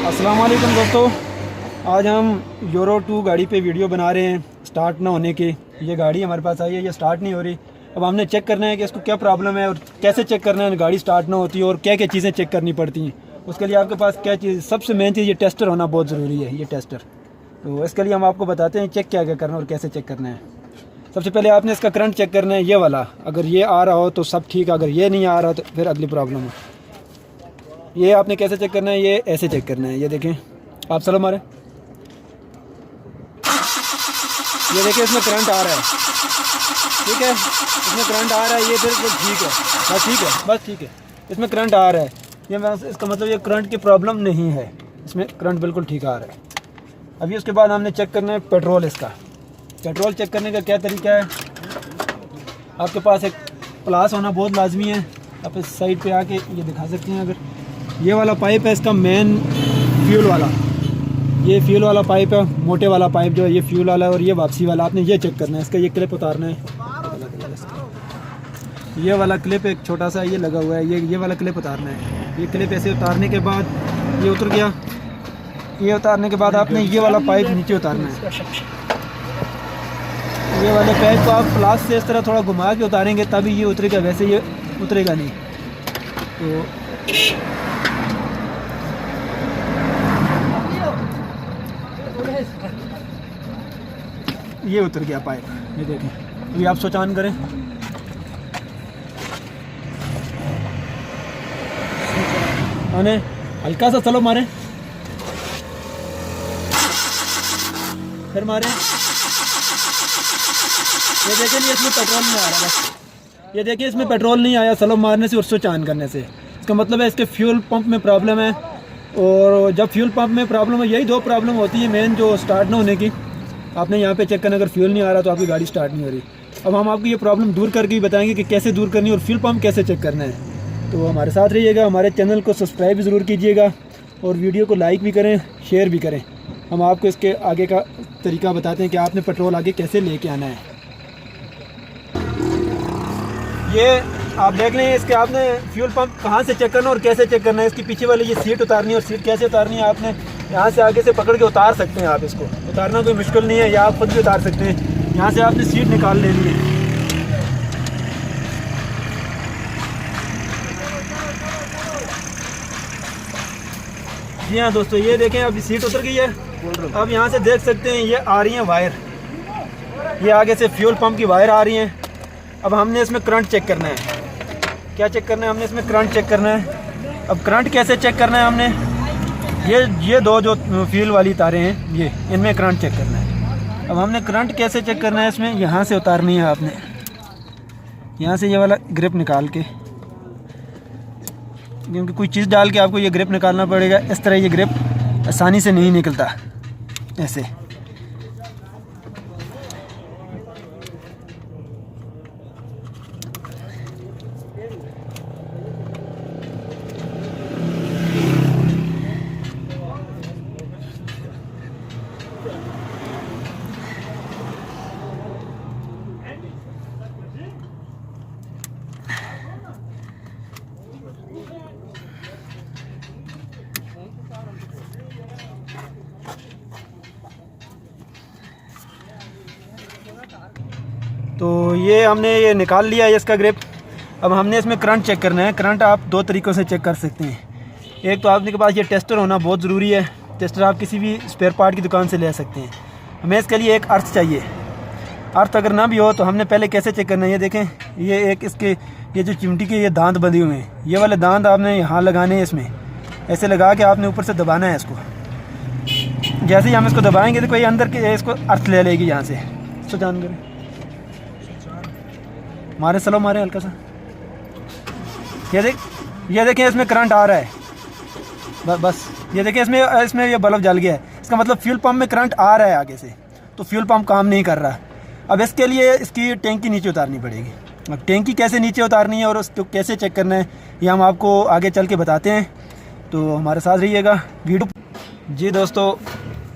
अस्सलाम वालेकुम दोस्तों, आज हम यूरो 2 गाड़ी पे वीडियो बना रहे हैं स्टार्ट ना होने के। ये गाड़ी हमारे पास आई है, ये स्टार्ट नहीं हो रही। अब हमने चेक करना है कि इसको क्या प्रॉब्लम है और कैसे चेक करना है गाड़ी स्टार्ट ना होती है और क्या क्या चीज़ें चेक करनी पड़ती हैं। उसके लिए आपके पास क्या चीज़, सबसे मेन चीज़ ये टेस्टर होना बहुत ज़रूरी है, ये टेस्टर। तो इसके लिए हम आपको बताते हैं चेक क्या क्या करना है और कैसे चेक करना है। सबसे पहले आपने इसका करंट चेक करना है, ये वाला। अगर ये आ रहा हो तो सब ठीक है, अगर ये नहीं आ रहा तो फिर अगली प्रॉब्लम है। ये आपने कैसे चेक करना है, ये ऐसे चेक करना है। ये देखें आप, चलो मारे, ये देखिए इसमें करंट आ रहा है, ठीक है, इसमें करंट आ रहा है, ये फिर ठीक है, बस ठीक है, बस ठीक है, इसमें करंट आ रहा है। ये इसका मतलब ये करंट की प्रॉब्लम नहीं है, इसमें करंट बिल्कुल ठीक आ रहा है। अभी उसके बाद हमने चेक करना है पेट्रोल। इसका पेट्रोल चेक करने का क्या तरीका है, आपके पास एक प्लास होना बहुत लाजमी है। आप इस साइड पे आके ये दिखा सकते हैं। अगर ये वाला पाइप है इसका मेन फ्यूल वाला, ये फ्यूल वाला पाइप है, मोटे वाला पाइप जो है ये फ्यूल वाला है, और ये वापसी वाला आपने ये चेक करना है। इसका ये क्लिप उतारना है, ये वाला क्लिप एक छोटा सा ये लगा हुआ है, ये वाला क्लिप उतारना है। ये क्लिप ऐसे उतारने के बाद ये उतर गया। ये उतारने के बाद आपने ये वाला पाइप नीचे उतारना है। ये वाले पाइप को आप प्लास से इस तरह थोड़ा घुमा के उतारेंगे तभी ये उतरेगा, वैसे ये उतरेगा नहीं। तो ये उतर गया पाइप, ये देखें। अभी आप स्विच ऑन करें, आने हल्का सा चलो मारें, फिर मारें। ये देखिए नहीं, इसमें पेट्रोल नहीं आ रहा, बस ये देखिए इसमें पेट्रोल नहीं आया स्लो मारने से और स्विच ऑन करने से। इसका मतलब है इसके फ्यूल पंप में प्रॉब्लम है। और जब फ्यूल पंप में प्रॉब्लम है, यही दो प्रॉब्लम होती है मेन, जो स्टार्ट ना होने की। आपने यहाँ पे चेक करना, अगर फ्यूल नहीं आ रहा तो आपकी गाड़ी स्टार्ट नहीं हो रही। अब हम आपको ये प्रॉब्लम दूर करके भी बताएंगे कि कैसे दूर करनी है और फ्यूल पंप कैसे चेक करना है। तो हमारे साथ रहिएगा, हमारे चैनल को सब्सक्राइब ज़रूर कीजिएगा और वीडियो को लाइक भी करें, शेयर भी करें। हम आपको इसके आगे का तरीका बताते हैं कि आपने पेट्रोल आगे कैसे लेके आना है। ये आप देख लें, इसके आपने फ्यूल पंप कहाँ से चेक करना और कैसे चेक करना है। इसकी पीछे वाली ये सीट उतारनी है, और सीट कैसे उतारनी है, आपने यहाँ से आगे से पकड़ के उतार सकते हैं। आप इसको उतारना कोई मुश्किल नहीं है, या आप खुद भी उतार सकते हैं। यहाँ से आपने सीट निकाल लेनी है। जी हाँ दोस्तों, ये देखें अभी सीट उतर गई है। अब यहाँ से देख सकते हैं ये आ रही हैं वायर, ये आगे से फ्यूल पंप की वायर आ रही हैं। अब हमने इसमें करंट चेक करना है। क्या चेक करना है, हमने इसमें करंट चेक करना है। अब करंट कैसे चेक करना है, हमने ये दो जो फ्यूल वाली तारें हैं, ये इनमें करंट चेक करना है। अब हमने करंट कैसे चेक करना है, इसमें यहाँ से उतारनी है आपने, यहाँ से ये वाला ग्रिप निकाल के, क्योंकि कोई चीज़ डाल के आपको ये ग्रिप निकालना पड़ेगा। इस तरह ये ग्रिप आसानी से नहीं निकलता ऐसे। तो ये हमने ये निकाल लिया है इसका ग्रिप। अब हमने इसमें करंट चेक करना है। करंट आप दो तरीक़ों से चेक कर सकते हैं। एक तो आपके पास ये टेस्टर होना बहुत ज़रूरी है। टेस्टर आप किसी भी स्पेयर पार्ट की दुकान से ले सकते हैं। हमें इसके लिए एक अर्थ चाहिए। अर्थ अगर ना भी हो तो हमने पहले कैसे चेक करना है, ये देखें, ये एक इसके ये जो चिमटी के ये दांत बंधे हुए हैं, ये वाले दांत आपने यहाँ लगाने हैं। इसमें ऐसे लगा के आपने ऊपर से दबाना है इसको। जैसे ही हम इसको दबाएंगे तो कोई अंदर के इसको अर्थ ले लेगी यहाँ से। इसको जान करें, मारे स्लो मारे हल्का सा। ये देखें इसमें करंट आ रहा है, बस ये देखें इसमें ये बल्ब जल गया है। इसका मतलब फ्यूल पंप में करंट आ रहा है आगे से, तो फ्यूल पंप काम नहीं कर रहा। अब इसके लिए इसकी टैंकी नीचे उतारनी पड़ेगी। अब टैंकी कैसे नीचे उतारनी है और उसको कैसे चेक करना है, ये हम आपको आगे चल के बताते हैं। तो हमारे साथ रहिएगा वीडियो। जी दोस्तों,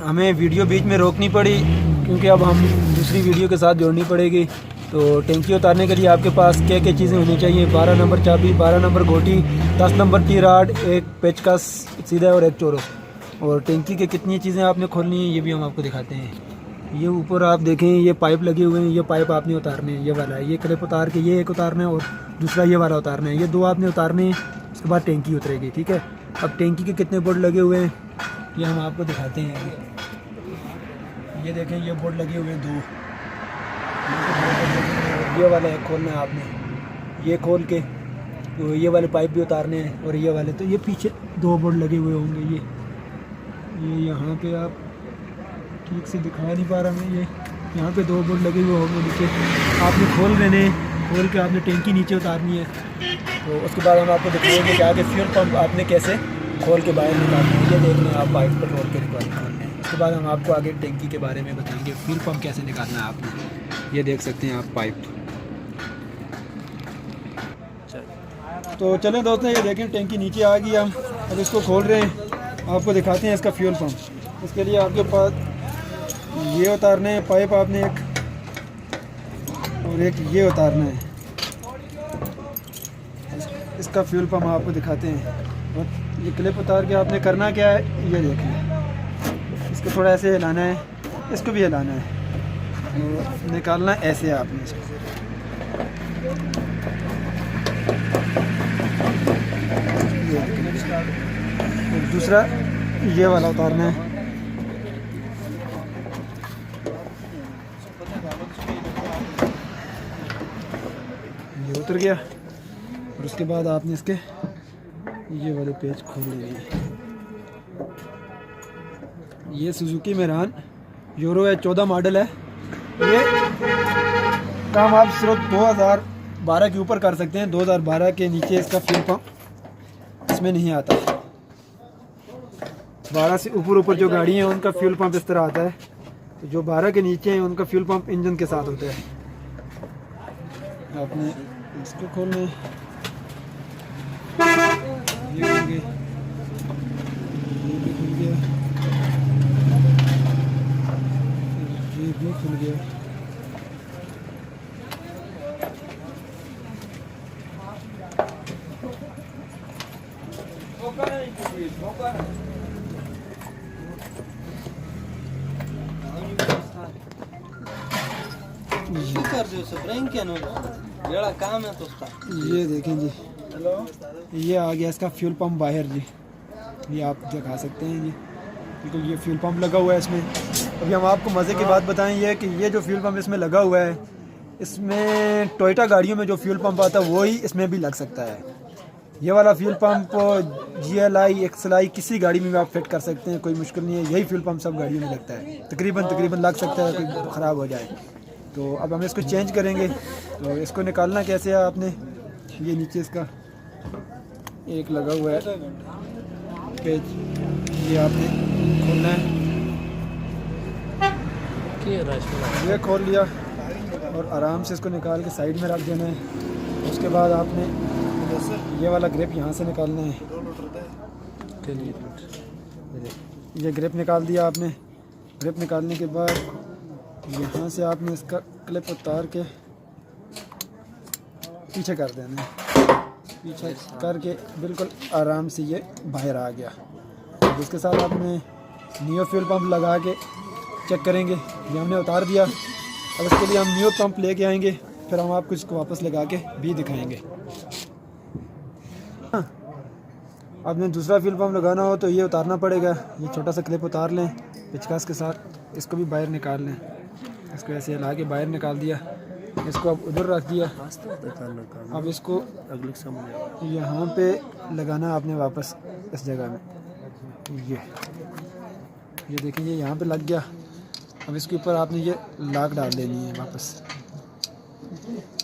हमें वीडियो बीच में रोकनी पड़ी क्योंकि अब हम दूसरी वीडियो के साथ जोड़नी पड़ेगी। तो तो टैंकी उतारने के लिए आपके पास क्या क्या चीज़ें होनी चाहिए? 12 नंबर चाबी, 12 नंबर गोटी, 10 नंबर की राड, एक पेचकस सीधा और एक चोरस। और टैंकी के कितनी चीज़ें आपने खोलनी है ये भी हम आपको दिखाते हैं। ये ऊपर आप देखें ये पाइप लगे हुए हैं, ये पाइप आपने उतारने हैं, ये वाला है, ये क्लिप उतार के ये एक उतारना है और दूसरा ये वाला उतारना है, ये दो आपने उतारने हैं। उसके बाद टैंकी उतरेगी, ठीक है। अब टैंकी के कितने बोर्ड लगे हुए हैं ये हम आपको दिखाते हैं। ये देखें ये बोर्ड लगे हुए हैं दो, ये वाला है खोलना है आपने, ये खोल के तो ये वाले पाइप भी उतारने हैं और ये वाले, तो ये पीछे दो बोर्ड लगे हुए होंगे। ये यहाँ पे आप ठीक से दिखा नहीं पा रहा मैं, ये यहाँ पे दो बोर्ड लगे हुए होंगे नीचे, आपने खोल देने, खोल के आपने टैंकी नीचे उतारनी है। तो उसके बाद हम आपको दिखाएंगे कि आगे फ्यूल पंप आपने कैसे खोल के बाहर निकालना है। ये देख लें आप पाइप पेट्रोल के निकालना है। उसके बाद हम आपको आगे टैंकी के बारे में बताएंगे, फ्यूल पंप कैसे निकालना है आपने। ये देख सकते हैं आप पाइप। तो चलें दोस्तों, ये देखें टैंकी नीचे आ गई, हम अब इसको खोल रहे हैं, आपको दिखाते हैं इसका फ्यूल पंप। इसके लिए आपके पास ये उतारने हैं पाइप आपने एक, और एक ये उतारना है। इसका फ्यूल पंप आपको दिखाते हैं। और ये क्लिप उतार के आपने करना क्या है ये देखें, इसको थोड़ा ऐसे हिलाना है, इसको भी हिलाना है और निकालना ऐसे है आपने इसको। और दूसरा ये वाला उतारना है, ये उतर गया। और उसके बाद आपने इसके ये वाले पेज खोल लिए। ये सुजुकी मेरान यूरो है, 14 मॉडल है। ये काम आप सिर्फ 2012 के ऊपर कर सकते हैं, 2012 के नीचे इसका फ्यूल पंप इसमें नहीं आता। 12 से ऊपर जो गाड़ी हैं उनका फ्यूल पंप इस तरह आता है, तो जो 12 के नीचे हैं उनका फ्यूल पंप इंजन के साथ होता है। आपने इसको खोलना है, ये खुल गया, ये भी खुल गया, ये भी खुल गया। ये देखें जी, ये आ गया इसका फ्यूल पंप बाहर जी, ये आप दिखा सकते हैं जी, बिल्कुल ये फ्यूल पंप लगा हुआ है इसमें। अभी हम आपको मज़े की बात बताएं ये कि ये जो फ्यूल पंप इसमें लगा हुआ है, इसमें टोयोटा गाड़ियों में जो फ्यूल पंप आता है वही इसमें भी लग सकता है। ये वाला फ्यूल पंप GLI XLI किसी गाड़ी में भी आप फिट कर सकते हैं, कोई मुश्किल नहीं है। यही फ्यूल पंप सब गाड़ियों में लगता है, तकरीबन लग सकता है, कोई ख़राब हो जाए। तो अब हम इसको चेंज करेंगे। तो इसको निकालना कैसे है आपने, ये नीचे इसका एक लगा हुआ है पेज, ये आपने खोलना है, ये खोल लिया और आराम से इसको निकाल के साइड में रख देना है। उसके बाद आपने ये वाला ग्रिप यहाँ से निकालना है, ये ग्रिप निकाल दिया आपने। ग्रिप निकालने के बाद यहाँ से आपने इसका क्लिप उतार के पीछे कर देना है, पीछे करके बिल्कुल आराम से ये बाहर आ गया। इसके साथ आपने नियो फ्यूल पंप लगा के चेक करेंगे, ये हमने उतार दिया। अब इसके लिए हम नियो पंप लेके आएंगे, फिर हम आपको इसको वापस लगा के भी दिखाएंगे। आपने दूसरा फ्यूल पंप लगाना हो तो ये उतारना पड़ेगा, ये छोटा सा क्लिप उतार लें पिचकास के साथ, इसको भी बाहर निकाल लें, इसको ऐसे हिला के बाहर निकाल दिया, इसको अब उधर रख दिया। अब इसको यहाँ पे लगाना आपने वापस इस जगह में, ये देखेंगे यहाँ पे लग गया। अब इसके ऊपर आपने ये लाक डाल देनी है वापस,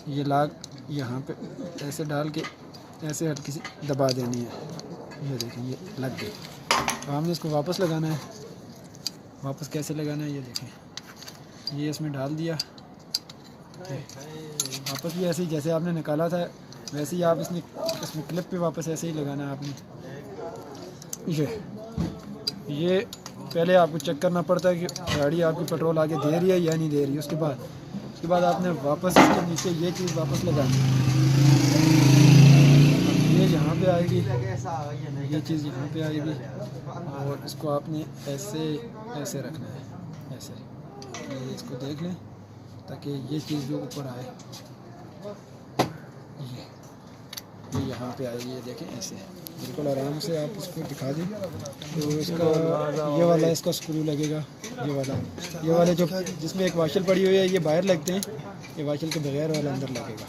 ये लाक यहाँ पे ऐसे डाल के ऐसे हल्की सी दबा देनी है, ये देखें ये लग गई। तो हमने इसको वापस लगाना है, वापस कैसे लगाना है ये देखें, ये इसमें डाल दिया, वापस भी ऐसे ही जैसे आपने निकाला था वैसे ही आप इसमें क्लिप पे वापस ऐसे ही लगाना है आपने। ये पहले आपको चेक करना पड़ता है कि गाड़ी आपकी पेट्रोल आगे दे रही है या नहीं दे रही है। उसके बाद उसके बाद आपने वापस इसके नीचे ये चीज़ वापस लगानी, ये यहाँ पे आएगी, ये चीज़ यहाँ पे आएगी और इसको आपने ऐसे ऐसे रखना है, ऐसे। ये इसको देख लें ताकि ये चीज़ जो ऊपर आए, ये यहाँ पे आएगी, ये देखें ऐसे बिल्कुल आराम से आप इसको दिखा दें। तो इसका ये वाला इसका स्क्रू लगेगा, ये वाले जो जिसमें एक वाशल पड़ी हुई है ये बाहर लगते हैं, ये वाशल के बगैर वाला अंदर लगेगा।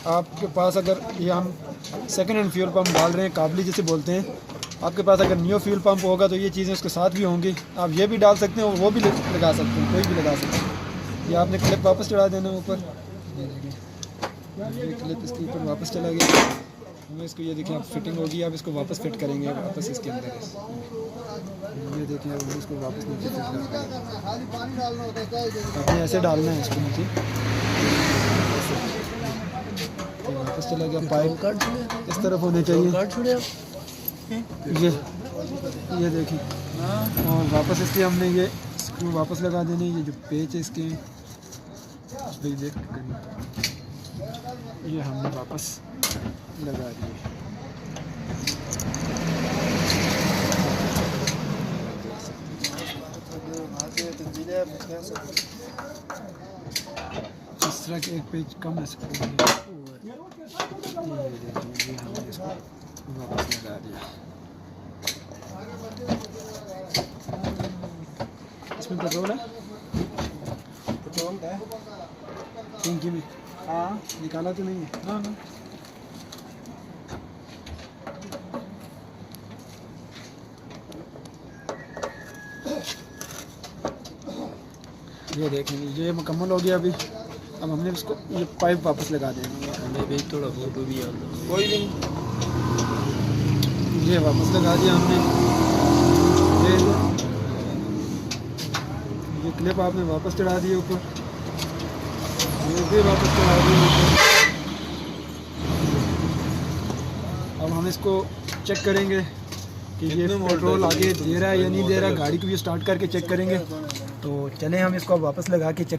आपके पास अगर ये हम सेकेंड हैंड फ्यूल पंप डाल रहे हैं, काबली जिसे बोलते हैं, आपके पास अगर न्यू फ्यूल पंप होगा तो ये चीज़ें उसके साथ भी होंगी। आप ये भी डाल सकते हैं और वो भी लगा सकते हैं, कोई भी लगा सकते हैं। ये आपने क्लिप वापस चढ़ा देना ऊपर, ये क्लिप इसके ऊपर वापस चला गया। हमें इसको ये देखें, आप फिटिंग होगी, आप इसको वापस फिट करेंगे वापस इसके अंदर। ये देखें, अब इसको वापस नीचे फिट करना है, आपने ऐसे डालना है इसको नीचे, वापस चला गया। पाइप इस तरफ होने चाहिए, ये देखिए। और वापस इसके हमने ये स्क्रू वापस लगा देने, ये जो पेच है इसके ये हमने वापस लगा दिए। इस तरह के एक पेज कम है, स्क्रू ये हमने इसको वापस लगा दिया। इसमें पेट्रोल है, पेट्रोल है टंकी में। हाँ, निकाला तो नहीं है ना। ये देखें, ये मुकम्मल हो गया अभी। अब हमने इसको ये पाइप वापस लगा देंगे। हमें भी थोड़ा फोटो भी कोई नहीं, ये वापस लगा दिया हमने। ये क्लिप आपने वापस चढ़ा दी ऊपर, ये भी वापस चढ़ा दी ऊपर। अब हम इसको चेक करेंगे कि ये पेट्रोल आगे दे रहा है या नहीं दे रहा है। गाड़ी को भी स्टार्ट करके चेक करेंगे। तो चलें हम इसको वापस लगा के चेक